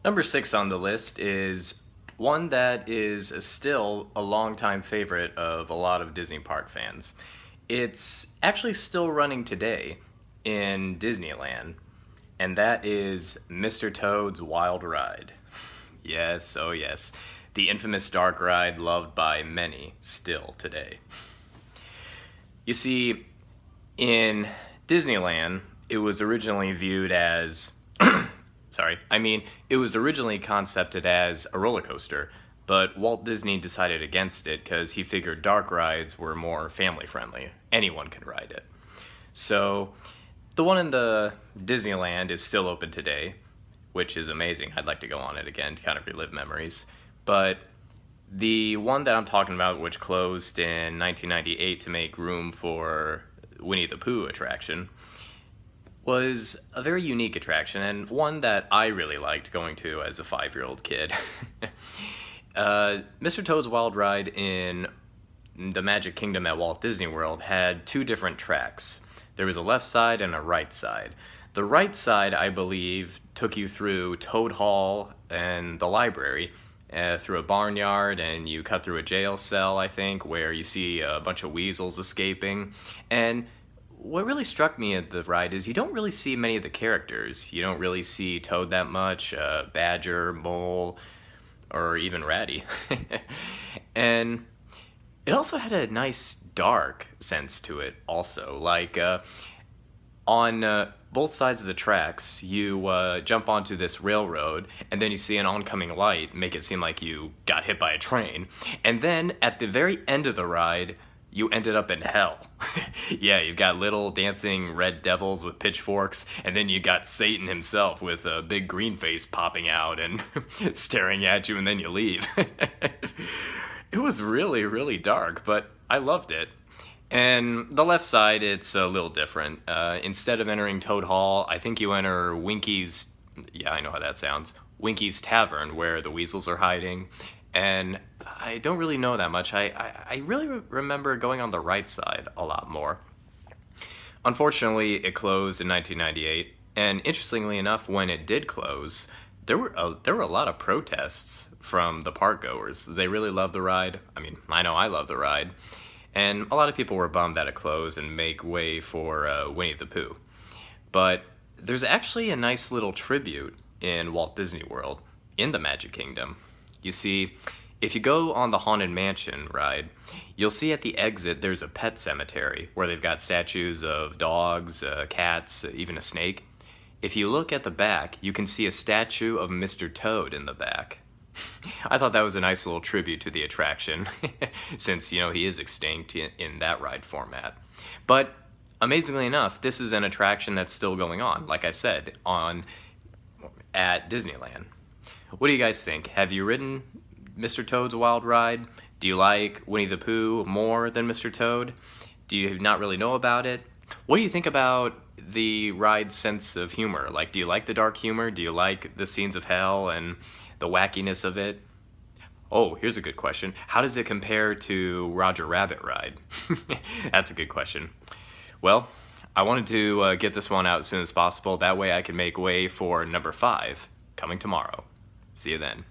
Number 6 on the list is one that is still a longtime favorite of a lot of Disney park fans. It's actually still running today in Disneyland, and that is Mr. Toad's Wild Ride. Yes, oh yes, the infamous dark ride loved by many still today. You see, in Disneyland, it was originally viewed as it was originally concepted as a roller coaster, but Walt Disney decided against it because he figured dark rides were more family friendly. Anyone can ride it. So, the one in the Disneyland is still open today, which is amazing. I'd like to go on it again to kind of relive memories. But the one that I'm talking about, which closed in 1998 to make room for Winnie the Pooh attraction, was a very unique attraction and one that I really liked going to as a 5-year-old kid. Mr. Toad's Wild Ride in the Magic Kingdom at Walt Disney World had two different tracks. There was a left side and a right side. The right side, I believe, took you through Toad Hall and the library, through a barnyard, and you cut through a jail cell, I think, where you see a bunch of weasels escaping. And what really struck me at the ride is you don't really see many of the characters. You don't really see Toad that much, Badger, Mole, or even Ratty. And it also had a nice dark sense to it also. Like, on both sides of the tracks, you jump onto this railroad, and then you see an oncoming light make it seem like you got hit by a train. And then at the very end of the ride, you ended up in hell. Yeah, you've got little dancing red devils with pitchforks, and then you got Satan himself with a big green face popping out and staring at you, and then you leave. It was really, really dark, but I loved it. And the left side, it's a little different. Instead of entering Toad Hall, I think you enter Winky's, yeah, I know how that sounds, Winky's Tavern, where the weasels are hiding. And I don't really know that much. I really remember going on the right side a lot more. Unfortunately, it closed in 1998, and interestingly enough, when it did close, there were a lot of protests from the park goers. They really loved the ride. I mean, I know I love the ride. And a lot of people were bummed that it closed and make way for Winnie the Pooh. But there's actually a nice little tribute in Walt Disney World in the Magic Kingdom. You see, if you go on the Haunted Mansion ride, you'll see at the exit there's a pet cemetery where they've got statues of dogs, cats, even a snake. If you look at the back, you can see a statue of Mr. Toad in the back. I thought that was a nice little tribute to the attraction, since, he is extinct in that ride format. But amazingly enough, this is an attraction that's still going on, like I said, at Disneyland. What do you guys think? Have you ridden Mr. Toad's Wild Ride? Do you like Winnie the Pooh more than Mr. Toad? Do you not really know about it? What do you think about the ride's sense of humor? Like, do you like the dark humor? Do you like the scenes of hell and the wackiness of it? Oh, here's a good question. How does it compare to Roger Rabbit Ride? That's a good question. Well, I wanted to get this one out as soon as possible. That way I can make way for number 5 coming tomorrow. See you then.